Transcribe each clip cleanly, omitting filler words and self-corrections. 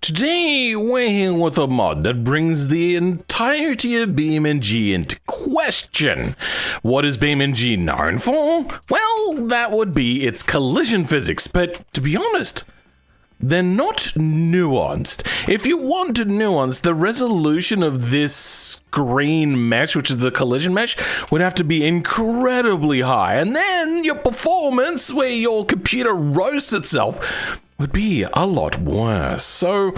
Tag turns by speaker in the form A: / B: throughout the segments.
A: Today, we're here with a mod that brings the entirety of BeamNG into question. What is BeamNG known for? Well, that would be its collision physics, but to be honest, they're not nuanced. If you want to nuance, the resolution of this green mesh, which is the collision mesh, would have to be incredibly high, and then your performance, where your computer roasts itself, would be a lot worse. So,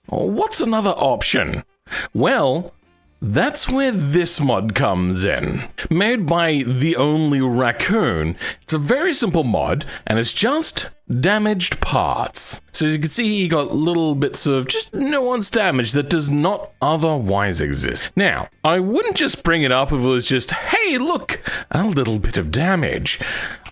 A: what's another option? Well, that's where this mod comes in. Made by The Only Raccoon, it's a very simple mod, and it's just damaged parts. So as you can see, you got little bits of just nuanced damage that does not otherwise exist. Now, I wouldn't just bring it up if it was just, hey, look, a little bit of damage.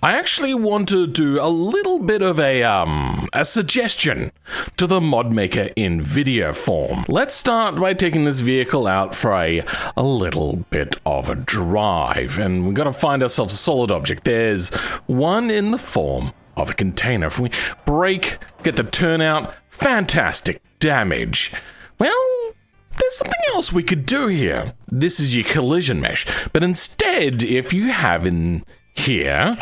A: I actually want to do a little bit of a suggestion to the mod maker in video form. Let's start by taking this vehicle out for a little bit of a drive, and we've got to find ourselves a solid object. There's one in the form of a container. If we break, get the turnout, fantastic damage. Well, there's something else we could do here. This is your collision mesh, but instead, if you have in here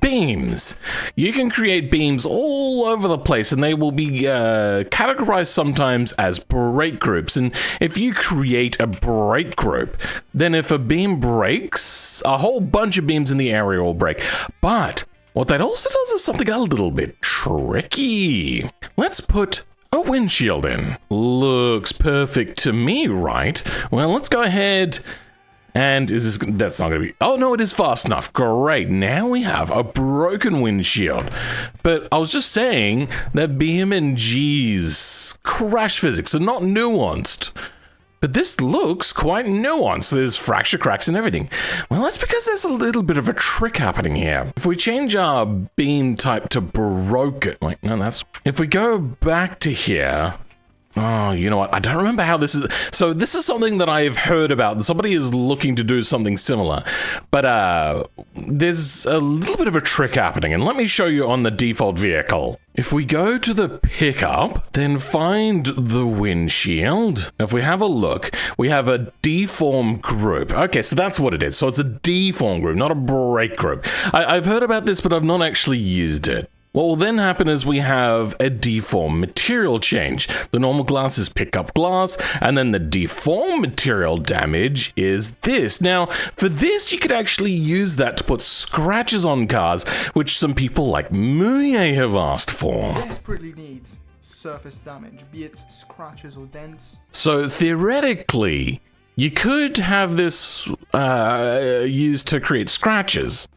A: beams, you can create beams all over the place, and they will be categorized sometimes as break groups. And if you create a break group, then if a beam breaks, a whole bunch of beams in the area will break. But what that also does is something a little bit tricky. Let's put a windshield in. Looks perfect to me, right? Well, let's go ahead and that's not gonna be, oh no, it is fast enough. Great, now we have a broken windshield. But I was just saying that BeamNG's crash physics are not nuanced. But this looks quite nuanced. There's fracture cracks and everything. Well, that's because there's a little bit of a trick happening here. If we change our beam type to broken, wait, no, that's, if we go back to here, oh, you know what? I don't remember how this is. So this is something that I've heard about. Somebody is looking to do something similar, but there's a little bit of a trick happening, and let me show you on the default vehicle. If we go to the pickup, then find the windshield. If we have a look, we have a deform group. Okay, so that's what it is. So it's a deform group, not a break group. I've heard about this, but I've not actually used it. What will then happen is we have a deform material change. The normal glass is pick up glass, and then the deform material damage is this. Now, for this, you could actually use that to put scratches on cars, which some people like Muye have asked for.
B: Desperately needs surface damage, be it scratches or dents.
A: So theoretically, you could have this used to create scratches.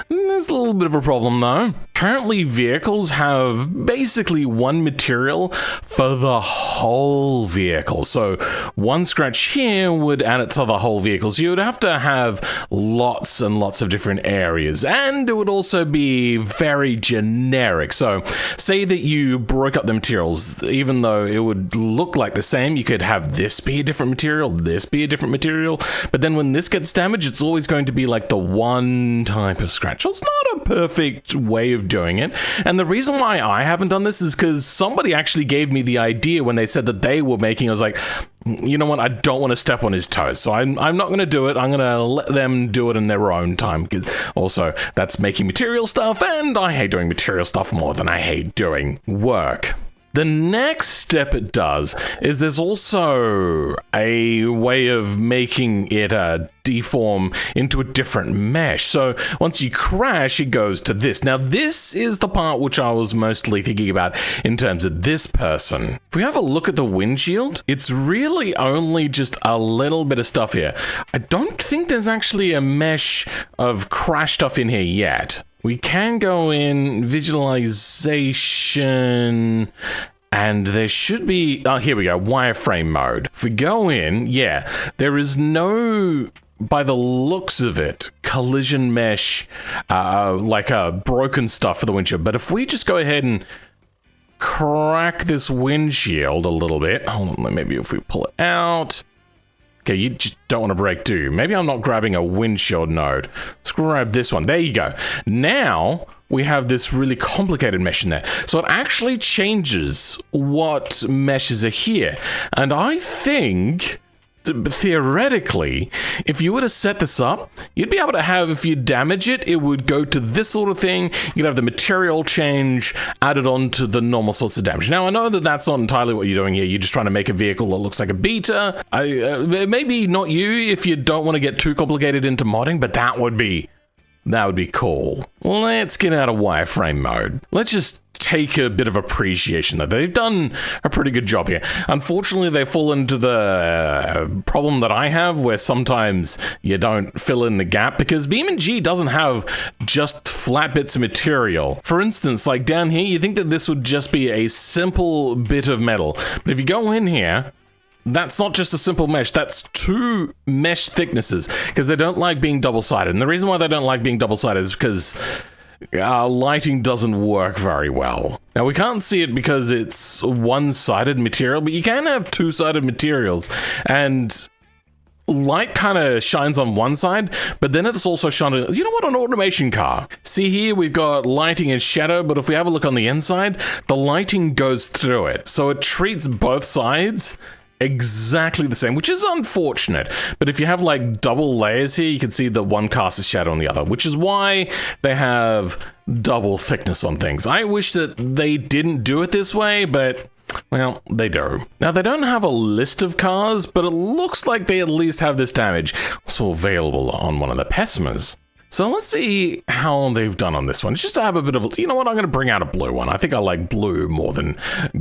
A: There's a little bit of a problem though. Currently, vehicles have basically one material for the whole vehicle. So one scratch here would add it to the whole vehicle. So you would have to have lots and lots of different areas. And it would also be very generic. So say that you broke up the materials, even though it would look like the same, you could have this be a different material, this be a different material. But then when this gets damaged, it's always going to be like the one type of scratch. So it's not a perfect way of doing it. And the reason why I haven't done this is because somebody actually gave me the idea when they said that they were making. I was like, you know what? I don't want to step on his toes. So I'm not going to do it. I'm going to let them do it in their own time. Because also, that's making material stuff, and I hate doing material stuff more than I hate doing work. The next step it does is there's also a way of making it deform into a different mesh. So once you crash, it goes to this. Now, this is the part which I was mostly thinking about in terms of this person. If we have a look at the windshield, it's really only just a little bit of stuff here. I don't think there's actually a mesh of crash stuff in here yet. We can go in visualization, and there should be, oh, here we go, wireframe mode. If we go in, yeah, there is no, by the looks of it, collision mesh, like broken stuff for the windshield. But if we just go ahead and crack this windshield a little bit, hold on, maybe if we pull it out. Okay, you just don't want to break, do you? Maybe I'm not grabbing a windshield node. Let's grab this one. There you go. Now, we have this really complicated mesh in there. So it actually changes what meshes are here. And I think, theoretically, if you were to set this up, you'd be able to have, if you damage it, it would go to this sort of thing. You'd have the material change added on to the normal sorts of damage. Now, I know that that's not entirely what you're doing here. You're just trying to make a vehicle that looks like a beta. Maybe not you if you don't want to get too complicated into modding, but that would be cool. Let's get out of wireframe mode. Let's just take a bit of appreciation though. They've done a pretty good job here. Unfortunately, they fall into the problem that I have where sometimes you don't fill in the gap because BeamNG doesn't have just flat bits of material. For instance, like down here, you think that this would just be a simple bit of metal. But if you go in here, that's not just a simple mesh, that's 2 mesh thicknesses because they don't like being double-sided. And the reason why they don't like being double-sided is because lighting doesn't work very well. Now, we can't see it because it's one-sided material, but you can have 2-sided materials. And light kind of shines on one side, but then it's also shining. You know what? An automation car. See here, we've got lighting and shadow, but if we have a look on the inside, the lighting goes through it. So it treats both sides exactly the same, which is unfortunate. But if you have like double layers here, you can see that one casts a shadow on the other, which is why they have double thickness on things. I wish that they didn't do it this way, but well, they do. Now, they don't have a list of cars, but it looks like they at least have this damage also available on one of the Pessimas. So let's see how they've done on this one. Just to have a bit of, you know what, I'm going to bring out a blue one. I think I like blue more than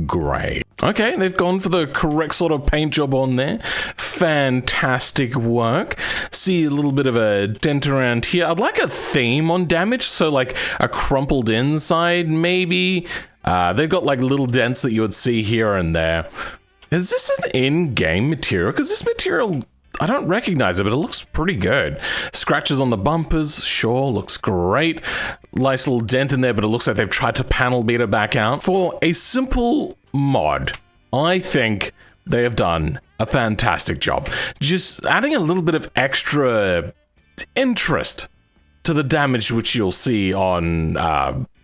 A: gray. Okay, they've gone for the correct sort of paint job on there. Fantastic work. See a little bit of a dent around here. I'd like a theme on damage, so like a crumpled inside maybe. They've got like little dents that you would see here and there. Is this an in-game material? Because this material, I don't recognize it, but it looks pretty good. Scratches on the bumpers, sure, looks great. Nice little dent in there, but it looks like they've tried to panel beat it back out. For a simple mod, I think they have done a fantastic job. Just adding a little bit of extra interest to the damage which you'll see on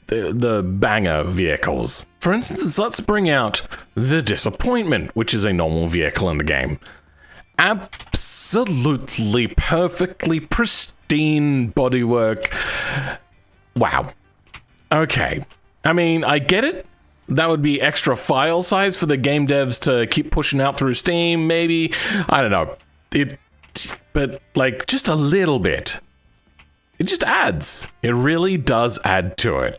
A: the banger vehicles. For instance, let's bring out the Disappointment, which is a normal vehicle in the game. Absolutely perfectly pristine bodywork. Wow. Okay. I mean, I get it. That would be extra file size for the game devs to keep pushing out through Steam, maybe. I don't know. But like just a little bit. It just adds. It really does add to it.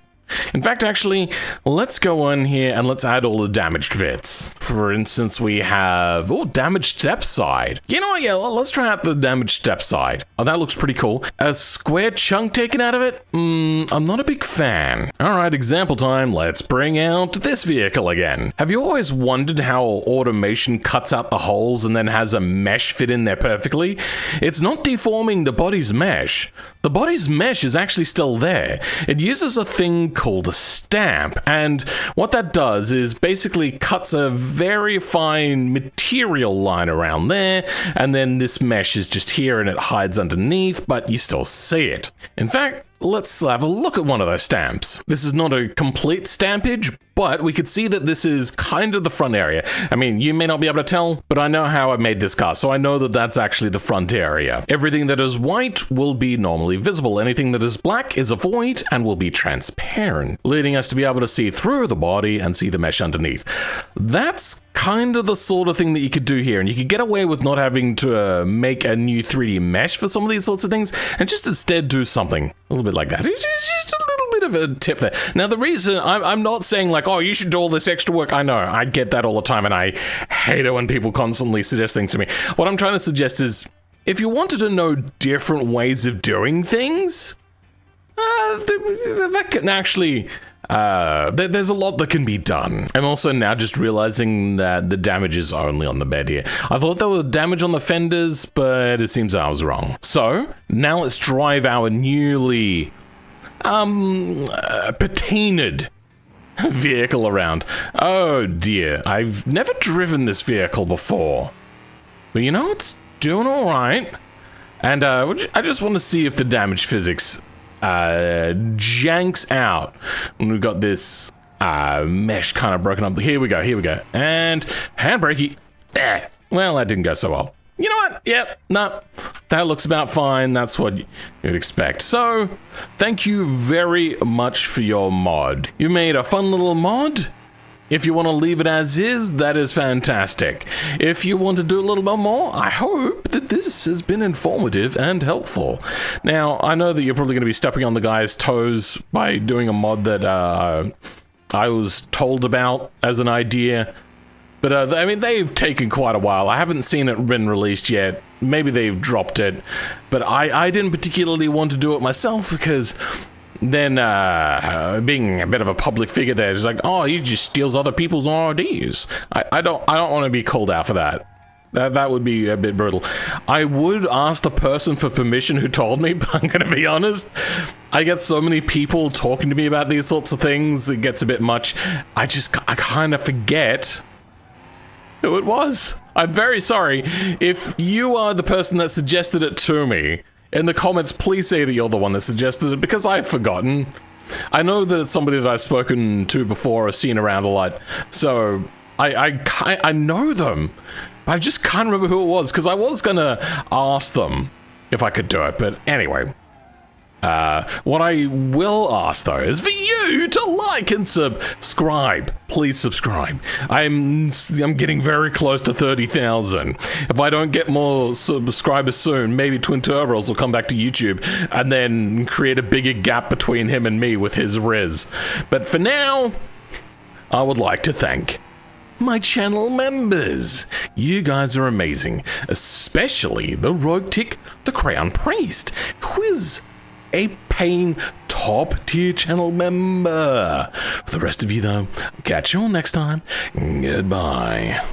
A: In fact, actually, let's go on here and let's add all the damaged bits. For instance, we have, damaged step side. You know what, yeah, let's try out the damaged step side. Oh, that looks pretty cool. A square chunk taken out of it? I'm not a big fan. All right, example time. Let's bring out this vehicle again. Have you always wondered how automation cuts out the holes and then has a mesh fit in there perfectly? It's not deforming the body's mesh. The body's mesh is actually still there. It uses a thing called a stamp, and what that does is basically cuts a very fine material line around there, and then this mesh is just here and it hides underneath, but you still see it. In fact, let's have a look at one of those stamps. This is not a complete stampage, but we could see that this is kind of the front area. I mean, you may not be able to tell, but I know how I made this car, so I know that that's actually the front area. Everything that is white will be normally visible. Anything that is black is a void and will be transparent, leading us to be able to see through the body and see the mesh underneath. That's kind of the sort of thing that you could do here, and you could get away with not having to make a new 3D mesh for some of these sorts of things, and just instead do something a little bit like that. It's just a little bit of a tip there. Now, the reason I'm not saying like, oh, you should do all this extra work. I know, I get that all the time, and I hate it when people constantly suggest things to me. What I'm trying to suggest is, if you wanted to know different ways of doing things, that can actually... there's a lot that can be done. I'm also now just realizing that the damage is only on the bed here. I thought there was damage on the fenders, but it seems I was wrong. So, now let's drive our newly patinaed vehicle around. Oh dear, I've never driven this vehicle before. But you know, it's doing alright. And I just want to see if the damage physics janks out. And we've got this mesh kind of broken up. Here we go. And handbrakey. Well, that didn't go so well. You know what? Yep, no, that looks about fine. That's what you'd expect. So, thank you very much for your mod. You made a fun little mod. If you want to leave it as is, that is fantastic. If you want to do a little bit more, I hope that this has been informative and helpful. Now, I know that you're probably going to be stepping on the guy's toes by doing a mod that I was told about as an idea. But, I mean, they've taken quite a while. I haven't seen it been released yet. Maybe they've dropped it. But I didn't particularly want to do it myself because then, being a bit of a public figure there, it's like, oh, he just steals other people's RDs. I don't want to be called out for that. That would be a bit brutal. I would ask the person for permission who told me, but I'm going to be honest. I get so many people talking to me about these sorts of things, it gets a bit much. I kind of forget who it was. I'm very sorry. If you are the person that suggested it to me, in the comments, please say that you're the one that suggested it, because I've forgotten. I know that it's somebody that I've spoken to before or seen around a lot, so I know them. I just can't remember who it was, because I was gonna ask them if I could do it, but anyway. What I will ask, though, is for you to like and subscribe. Please subscribe. I'm getting very close to 30,000. If I don't get more subscribers soon, maybe Twin Turbos will come back to YouTube and then create a bigger gap between him and me with his Riz. But for now, I would like to thank my channel members. You guys are amazing, especially the Rogue Tick, the Crown Priest, who is a paying top tier channel member. For the rest of you though, catch you all next time. Goodbye.